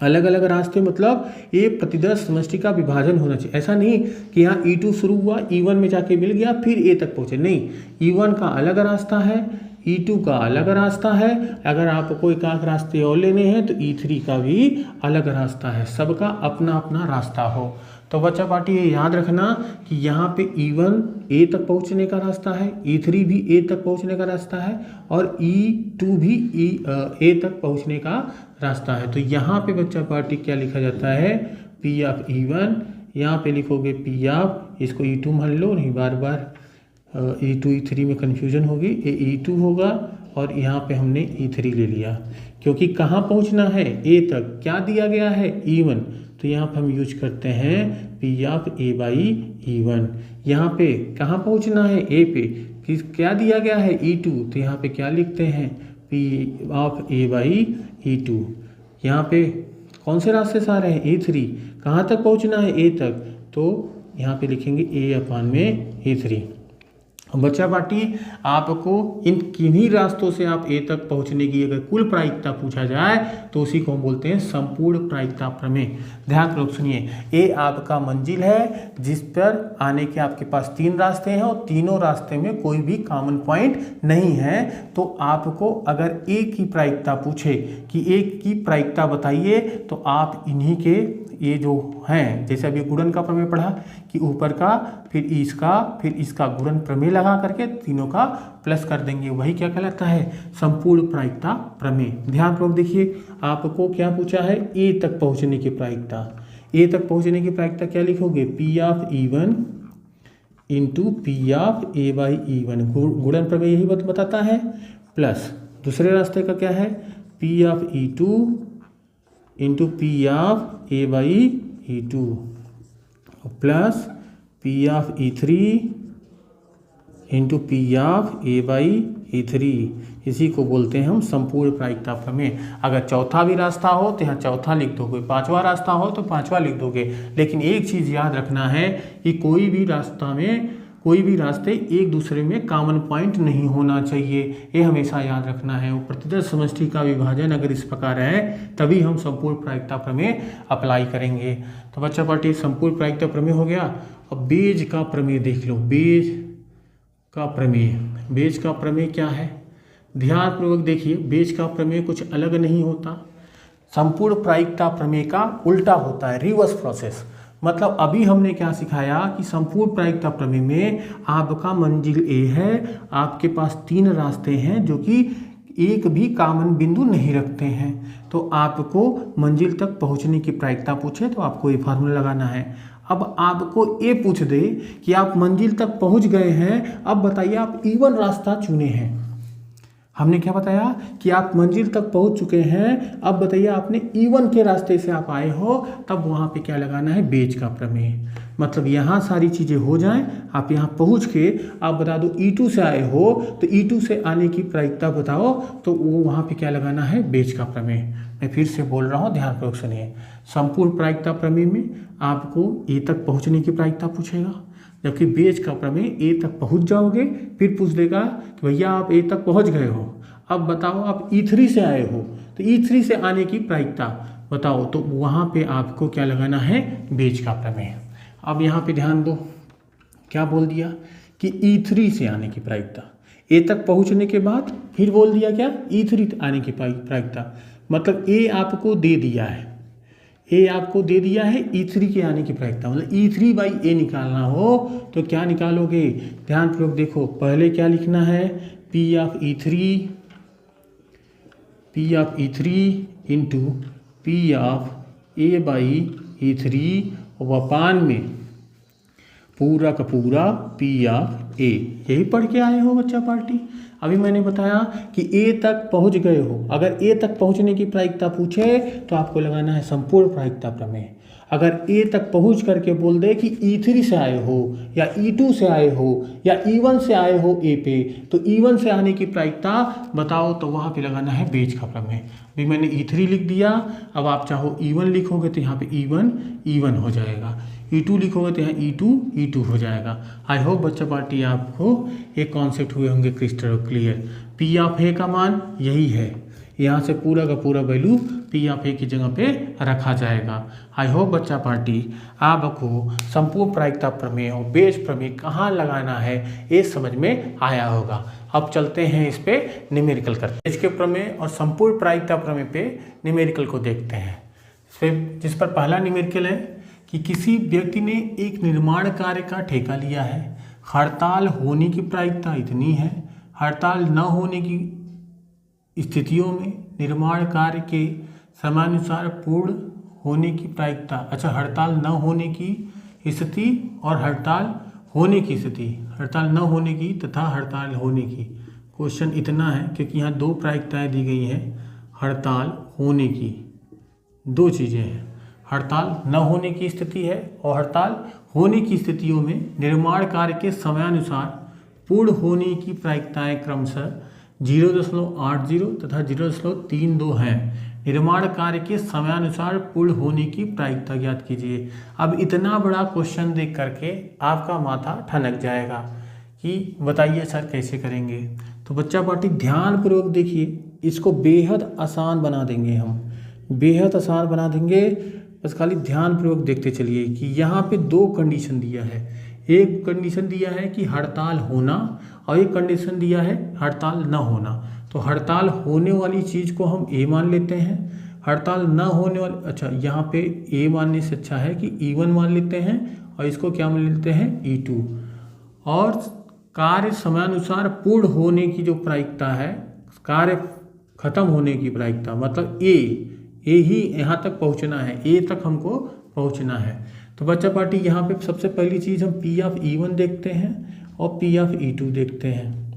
अलग अलग रास्ते मतलब ये प्रतिदर्श समष्टि का विभाजन होना चाहिए। ऐसा नहीं कि यहाँ E2 शुरू हुआ, E1 में जाके मिल गया, फिर ए तक पहुँचे, नहीं। E1 का अलग रास्ता है, E2 का अलग रास्ता है, अगर आपको एक आध रास्ते और लेने हैं तो E3 का भी अलग रास्ता है, सबका अपना अपना रास्ता हो। तो बच्चा पार्टी ये याद रखना कि यहाँ पे E1 ए तक पहुँचने का रास्ता है, E3 भी ए तक पहुँचने का रास्ता है और E2 भी ए तक पहुँचने का रास्ता है। तो यहाँ पे बच्चा पार्टी क्या लिखा जाता है, P ऑफ E1, यहाँ पे लिखोगे P ऑफ, इसको E2 मान लो, नहीं बार बार E2 E3 में कन्फ्यूजन होगी, ये E2 होगा और यहाँ पे हमने E3 ले लिया क्योंकि कहाँ पहुँचना है, ए तक। क्या दिया गया है, E1, तो यहाँ पे हम यूज करते हैं P of A by E1। यहाँ पे कहाँ पहुँचना है, ए पे, क्या दिया गया है, E2, तो यहाँ पे क्या लिखते हैं, P of A by E2। यहाँ पे कौन से रास्ते से आ रहे हैं, E3, कहाँ तक पहुँचना है, ए तक, तो यहाँ पे लिखेंगे A अपान में E3। बच्चा पार्टी आपको इन किन्हीं रास्तों से आप ए तक पहुंचने की अगर कुल प्रायिकता पूछा जाए तो उसी को हम बोलते हैं संपूर्ण प्रायिकता प्रमेय। ध्यानपूर्वक सुनिए, ये आपका मंजिल है जिस पर आने के आपके पास 3 रास्ते हैं और तीनों रास्ते में कोई भी कॉमन पॉइंट नहीं है। तो आपको अगर ए की प्रायिकता पूछे कि ए की प्रायिकता बताइए तो आप इन्हीं के ये जो हैं, जैसे अभी गुणन का प्रमेय पढ़ा कि ऊपर का फिर इसका गुणन प्रमेय लगा करके तीनों का प्लस कर देंगे, वही क्या कहलाता है, संपूर्ण प्रायिकता प्रमेय। ध्यानपूर्वक देखिए, आपको क्या पूछा है, ए तक पहुंचने की प्रायिकता। ए तक पहुंचने की प्रायिकता क्या लिखोगे, P of E1 into P of A by E1, गुणन प्रमेय यही बताता है, प्लस दूसरे रास्ते का क्या है, P of E2 into P of A by E2 plus P of E3 into P of A by E3। इसी को बोलते हैं हम संपूर्ण प्रायिकता प्रमेय। अगर चौथा भी रास्ता हो तो यहाँ चौथा लिख दोगे, 5वां रास्ता हो तो 5वां लिख दोगे। लेकिन एक चीज़ याद रखना है कि कोई भी रास्ते एक दूसरे में कॉमन पॉइंट नहीं होना चाहिए, ये हमेशा याद रखना है। वो प्रतिदर्श समष्टि का विभाजन अगर इस प्रकार है तभी हम संपूर्ण प्रायिकता प्रमेय अप्लाई करेंगे। तो बच्चा पार्टी संपूर्ण प्रायिकता प्रमेय हो गया। अब बेज का प्रमेय देख लो, बेज का प्रमेय क्या है, ध्यानपूर्वक देखिए। बेज का प्रमेय कुछ अलग नहीं होता, संपूर्ण प्रायिकता प्रमेय का उल्टा होता है, रिवर्स प्रोसेस। मतलब अभी हमने क्या सिखाया कि संपूर्ण प्रायिकता प्रमेय में आपका मंजिल ए है, आपके पास 3 रास्ते हैं जो कि एक भी कॉमन बिंदु नहीं रखते हैं। तो आपको मंजिल तक पहुंचने की प्रायिकता पूछे तो आपको ये फार्मूला लगाना है। अब आपको ये पूछ दे कि आप मंजिल तक पहुंच गए हैं, अब बताइए आप E1 रास्ता चुने हैं, हमने क्या बताया कि आप मंजिल तक पहुंच चुके हैं। अब बताइए आपने E1 के रास्ते से आप आए हो, तब वहाँ पे क्या लगाना है, बेज का प्रमेय। मतलब यहाँ सारी चीज़ें हो जाएं, आप यहाँ पहुँच के आप बता दो E2 से आए हो, तो E2 से आने की प्रायिकता बताओ, तो वो वहाँ पे क्या लगाना है, बेज का प्रमेय। मैं फिर से बोल रहा हूँ, ध्यानपूर्वक सुनिए। संपूर्ण प्रायिकता प्रमेय में आपको ए तक पहुँचने की प्रायिकता पूछेगा, जबकि बेज का प्रमेय ए तक पहुंच जाओगे, फिर पूछ देगा कि भैया आप ए तक पहुंच गए हो, अब बताओ आप E3 से आए हो, तो E3 से आने की प्रायिकता बताओ, तो वहाँ पे आपको क्या लगाना है, बेज का प्रमेय। अब यहाँ पे ध्यान दो, क्या बोल दिया कि E3 से आने की प्रायिकता, ए तक पहुँचने के बाद फिर बोल दिया क्या, E3 आने की प्रायिकता, मतलब ए आपको दे दिया है, ए आपको दे दिया है E3 के आने की प्रायिकता, मतलब E3/A निकालना हो तो क्या निकालोगे, ध्यानपूर्वक देखो। पहले क्या लिखना है, P of E3 into P of A/E3 वपान में पूरा का पूरा P ऑफ A। यही पढ़ के आए हो बच्चा पार्टी। अभी मैंने बताया कि ए तक पहुंच गए हो, अगर ए तक पहुंचने की प्रायिकता पूछे तो आपको लगाना है संपूर्ण प्रायिकता प्रमेय। अगर ए तक पहुंच करके बोल दे कि E3 से आए हो या E2 से आए हो या E1 से आए हो ए पे, तो E1 से आने की प्रायिकता बताओ, तो वहाँ पे लगाना है बेज का प्रमेय। अभी मैंने E3 लिख दिया, अब आप चाहो E1 लिखोगे तो यहाँ पे E1 हो जाएगा, E2 लिखोगे तो यहाँ E2 हो जाएगा। आई होप बच्चा पार्टी आपको एक कॉन्सेप्ट हुए होंगे crystal clear. P of A का मान यही है, यहाँ से पूरा का पूरा वैल्यू P ऑफ A की जगह पे रखा जाएगा। आई होप बच्चा पार्टी आपको संपूर्ण प्रायिकता प्रमेय और बेज प्रमेय कहाँ लगाना है ये समझ में आया होगा। अब चलते हैं इस पे न्यूमेरिकल करते हैं, बेज के प्रमेय और संपूर्ण प्रायिकता प्रमेय पे न्यूमेरिकल को देखते हैं। जिस पर पहला न्यूमेरिकल है कि किसी व्यक्ति ने एक निर्माण कार्य का ठेका लिया है, हड़ताल होने की प्रायिकता इतनी है, हड़ताल न होने की स्थितियों में निर्माण कार्य के समयानुसार पूर्ण होने की प्रायिकता, अच्छा हड़ताल न होने की स्थिति और हड़ताल होने की स्थिति, हड़ताल न होने की तथा हड़ताल होने की। क्वेश्चन इतना है क्योंकि यहाँ दो प्रायिकताएं दी गई हैं, हड़ताल होने की, दो चीज़ें हैं, हड़ताल न होने की स्थिति है और हड़ताल होने की स्थितियों में निर्माण कार्य के समयानुसार पूर्ण होने की प्रायिकताएं क्रमशः 0.80 तथा 0.32 हैं। निर्माण कार्य के समयानुसार पूर्ण होने की प्रायिकता ज्ञात कीजिए। अब इतना बड़ा क्वेश्चन देख करके आपका माथा ठनक जाएगा कि बताइए सर कैसे करेंगे। तो बच्चा पार्टी ध्यानपूर्वक देखिए, इसको बेहद आसान बना देंगे हम, बेहद आसान बना देंगे। बस खाली ध्यानपूर्वक देखते चलिए कि यहाँ पे दो कंडीशन दिया है, एक कंडीशन दिया है कि हड़ताल होना और एक कंडीशन दिया है हड़ताल न होना। तो हड़ताल होने वाली चीज़ को हम ए मान लेते हैं, हड़ताल न होने वाली, अच्छा यहाँ पे ए मानने से अच्छा है कि E1 मान लेते हैं और इसको क्या मान लेते हैं, E2। और कार्य समयानुसार पूर्ण होने की जो प्रायिकता है, कार्य खत्म होने की प्रायिकता, मतलब ए ही यहाँ तक पहुँचना है, ए तक हमको पहुँचना है। तो बच्चा पार्टी यहाँ पे सबसे पहली चीज़ हम P ऑफ E1 देखते हैं और P ऑफ E2 देखते हैं।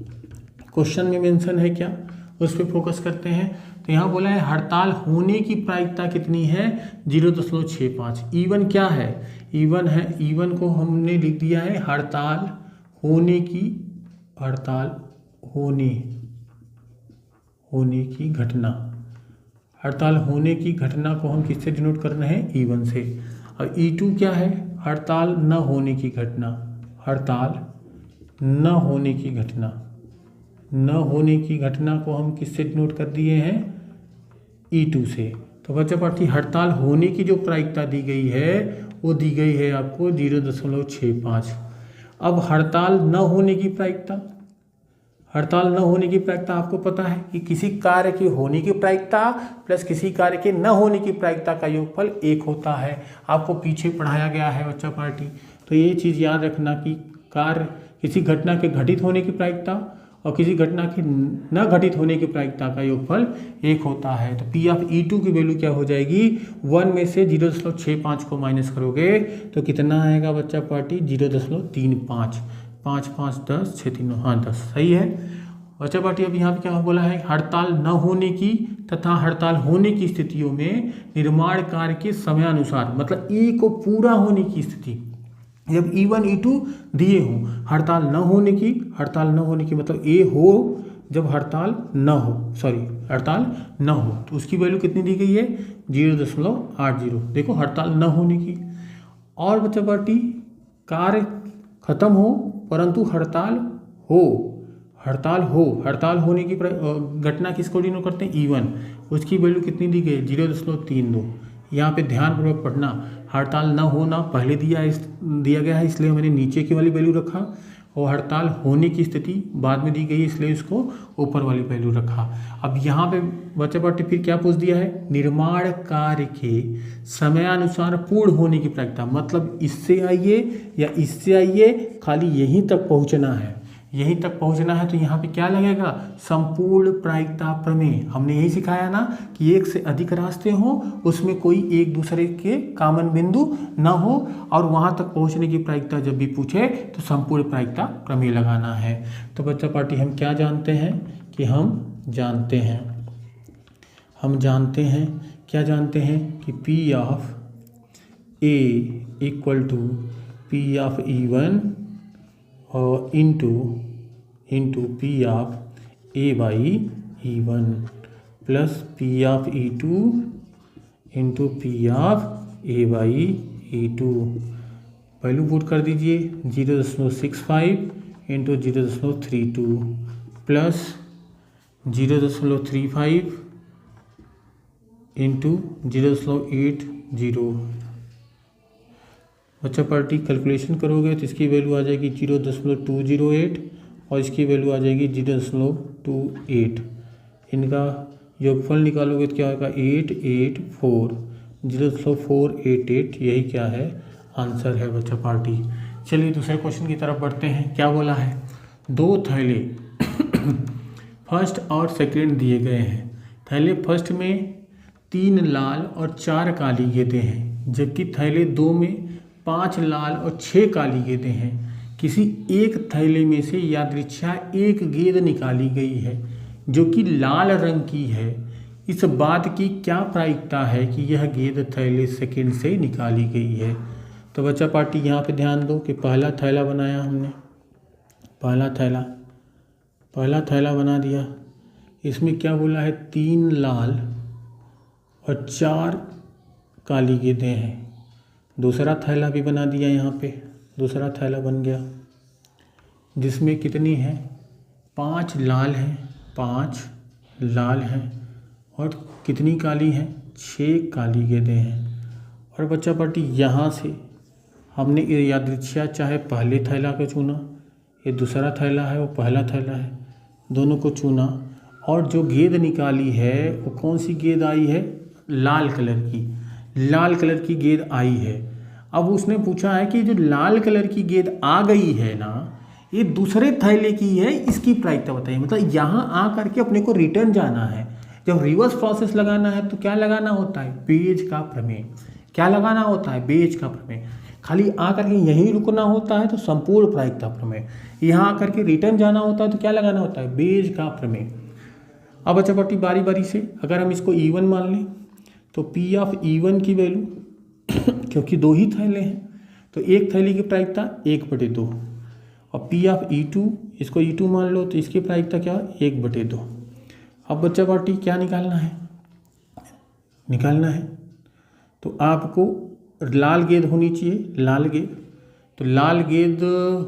क्वेश्चन में मेंशन है क्या, उस पर फोकस करते हैं। तो यहाँ बोला है हड़ताल होने की प्रायिकता कितनी है, 0.65। E1 क्या है, E1 है, E1 को हमने लिख दिया है हड़ताल होने की, हड़ताल होने की घटना, हड़ताल होने की घटना को हम किससे डिनोट कर रहे हैं, E1 से। और E2 क्या है, हड़ताल न होने की घटना, हड़ताल न होने की घटना, न होने की घटना को हम किससे डिनोट कर दिए हैं, E2 से। तो बच्चा पार्टी हड़ताल होने की जो प्रायिकता दी गई है वो दी गई है आपको 0.65। अब हड़ताल न होने की प्रायिकता, हड़ताल न होने की प्रायिकता आपको पता है कि किसी कार्य के होने की प्रायिकता प्लस किसी कार्य के न होने की प्रायिकता का योगफल 1 होता है। आपको पीछे पढ़ाया गया है बच्चा पार्टी। तो ये चीज़ याद रखना कि कार्य किसी घटना के घटित होने की प्रायिकता और किसी घटना के न घटित होने की प्रायिकता का योगफल 1 होता है। तो P ऑफ E2 की वैल्यू क्या हो जाएगी, 1 में से 0.65 को माइनस करोगे तो कितना आएगा बच्चा पार्टी, 0.35। 5 5 10 6 3 हाँ 10, सही है। बच्चा पार्टी अब यहाँ पे क्या बोला है, हड़ताल न होने की तथा हड़ताल होने की स्थितियों में निर्माण कार्य के समयानुसार, मतलब ए को पूरा होने की स्थिति जब E1 E2 दिए हों, हड़ताल न होने की मतलब ए हो जब हड़ताल न हो तो उसकी वैल्यू कितनी दी गई है 0.80। देखो हड़ताल न होने की। और बच्चा पार्टी कार्य खत्म हो परंतु हड़ताल होने की घटना किसको डिनोट करते हैं E1, उसकी वैल्यू कितनी दी गई है 0.32। यहाँ पे ध्यानपूर्वक पढ़ना, हड़ताल न होना पहले दिया गया है इसलिए मैंने नीचे की वाली वैल्यू रखा, और हड़ताल होने की स्थिति बाद में दी गई इसलिए इसको ऊपर वाली वैल्यू रखा। अब यहाँ पे बच्चा पार्टी फिर क्या पूछ दिया है, निर्माण कार्य के समयानुसार पूर्ण होने की प्रायिकता, मतलब इससे आइए या इससे आइए, खाली यहीं तक पहुँचना है तो यहाँ पे क्या लगेगा, संपूर्ण प्रायिकता प्रमेय। हमने यही सिखाया ना कि एक से अधिक रास्ते हो, उसमें कोई एक दूसरे के कॉमन बिंदु ना हो, और वहाँ तक पहुँचने की प्रायिकता जब भी पूछे तो संपूर्ण प्रायिकता प्रमेय लगाना है। तो बच्चा पार्टी हम क्या जानते हैं कि हम जानते हैं कि P of A equal to P of E1 और into P of A by E1 plus P of E2 into P of A by E2। Value put कर दीजिए 0.65 इंटू 0.32 प्लस 0.35 इंटू 0.80। बच्चा पार्टी कैलकुलेशन करोगे तो इसकी value आ जाएगी 0.208 और इसकी वैल्यू आ जाएगी 0.28। इनका योगफल निकालोगे तो क्या होगा 884 0.488। यही क्या है, आंसर है बच्चा पार्टी। चलिए दूसरे क्वेश्चन की तरफ बढ़ते हैं। क्या बोला है, दो थैले फर्स्ट और सेकंड दिए गए हैं। थैले फर्स्ट में 3 लाल और 4 काली गेंदें हैं, जबकि थैले 2 में 5 लाल और 6 काली गेंदें हैं। किसी एक थैले में से यादृच्छा एक गेंद निकाली गई है जो कि लाल रंग की है। इस बात की क्या प्रायिकता है कि यह गेंद थैले सेकंड से निकाली गई है। तो बच्चा पार्टी यहाँ पे ध्यान दो कि पहला थैला बनाया हमने, पहला थैला बना दिया। इसमें क्या बोला है, 3 लाल और 4 काली गेंदें हैं। दूसरा थैला भी बना दिया, यहाँ पे दूसरा थैला बन गया जिसमें कितनी है, 5 लाल हैं और कितनी काली हैं, 6 काली गेंदें हैं। और बच्चा पार्टी यहाँ से हमने यादृच्छा चाहे पहले थैला को चुना, ये दूसरा थैला है वो पहला थैला है, दोनों को चुना और जो गेंद निकाली है वो कौन सी गेंद आई है, लाल कलर की गेंद आई है। अब उसने पूछा है कि जो लाल कलर की गेंद आ गई है ना, ये दूसरे थैले की है, इसकी प्रायिकता बताइए। मतलब यहाँ आ करके अपने को रिटर्न जाना है। जब रिवर्स प्रोसेस लगाना है तो क्या लगाना होता है, बेज का प्रमेय। क्या लगाना होता है, बेज का प्रमेय। खाली आ करके यहीं रुकना होता है तो संपूर्ण प्रायिकता प्रमेय। यहाँ आकर के रिटर्न जाना होता है तो क्या लगाना होता है, बेज का प्रमेय। अब बच्चा पार्टी बारी बारी से अगर हम इसको E1 मान लें तो P ऑफ E1 की वैल्यू क्योंकि 2 ही थैले हैं तो एक थैली की प्रायिकता 1/2 और P ऑफ E2 इसको E2 मान लो तो इसकी प्रायिकता क्या 1/2। अब बच्चा पार्टी क्या निकालना है तो आपको लाल गेंद होनी चाहिए, लाल गेंद। तो लाल गेंद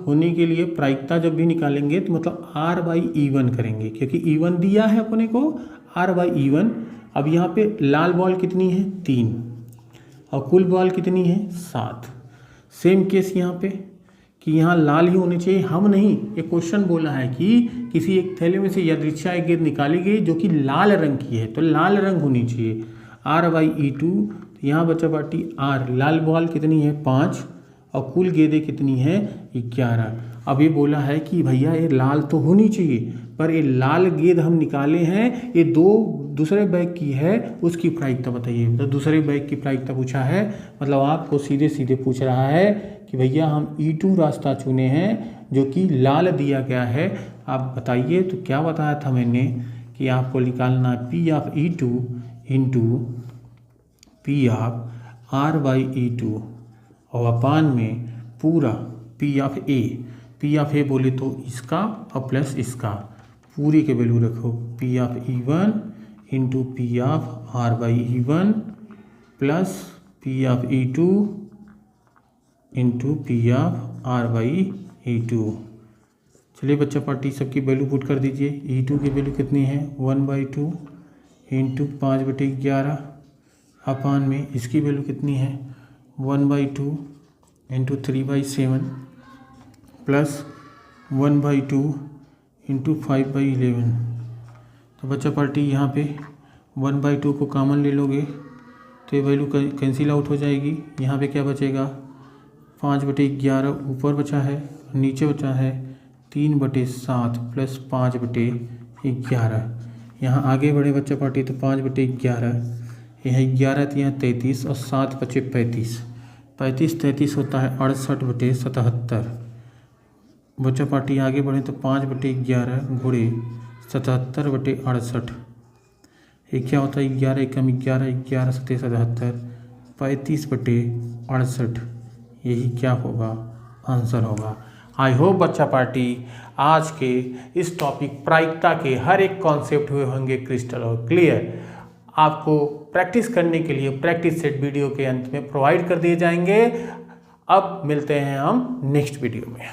होने के लिए प्रायिकता जब भी निकालेंगे तो मतलब R/E1 करेंगे, क्योंकि E1 दिया है अपने को, R/E1। अब यहाँ पे लाल बॉल कितनी है 3 और कुल बॉल कितनी है 7। सेम केस यहाँ पे कि यहाँ लाल ही होनी चाहिए, हम नहीं, एक क्वेश्चन बोला है कि किसी एक थैले में से यादृच्छा एक गेंद निकाली गई जो कि लाल रंग की है तो लाल रंग होनी चाहिए, R/E2। तो यहाँ बच्चा पार्टी R, लाल बॉल कितनी है 5 और कुल गेंदें कितनी है 11। अब ये बोला है कि भैया ये लाल तो होनी चाहिए, पर ये लाल गेंद हम निकाले हैं, ये दूसरे बैग की है, उसकी प्रायिकता बताइए। तो दूसरे बैग की प्रायिकता पूछा है, मतलब आपको सीधे सीधे पूछ रहा है कि भैया हम E2 रास्ता चुने हैं जो कि लाल दिया गया है, आप बताइए। तो क्या बताया था मैंने कि आपको निकालना है P of E2 into P of R/E2 और अपान में पूरा पी ऑफ ए बोले तो इसका और प्लस इसका पूरी के वैल्यू रखो P of E1 into P of R/E1 plus P of E2 into P of R/E2। चलिए बच्चा पार्टी सबकी वैल्यू पुट कर दीजिए। E2 की वैल्यू कितनी है 1/2 इंटू 5/11 अपान में इसकी वैल्यू कितनी है 1/2 इंटू 3/7 प्लस 1/2 इंटू 5/11। तो बच्चा पार्टी यहाँ पे 1/2 को कॉमन ले लोगे तो ये वैल्यू कैंसिल आउट हो जाएगी। यहाँ पे क्या बचेगा 5/11 ऊपर बचा है, नीचे बचा है 3/7 प्लस 5/11। यहाँ आगे बढ़े बच्चा पार्टी तो 5/11 यहाँ 11 यहाँ 33 और 7 बचे 35 33 होता है 68/77। बच्चा पार्टी आगे बढ़े तो 5/11 गुणे 77/68। ये क्या होता है 11 एकम 11 11 सत्ते 77 35/68। यही क्या होगा आंसर होगा। आई होप बच्चा पार्टी आज के इस टॉपिक प्रायिकता के हर एक कॉन्सेप्ट हुए होंगे क्रिस्टल और क्लियर। आपको प्रैक्टिस करने के लिए प्रैक्टिस सेट वीडियो के अंत में प्रोवाइड कर दिए जाएंगे। अब मिलते हैं हम नेक्स्ट वीडियो में।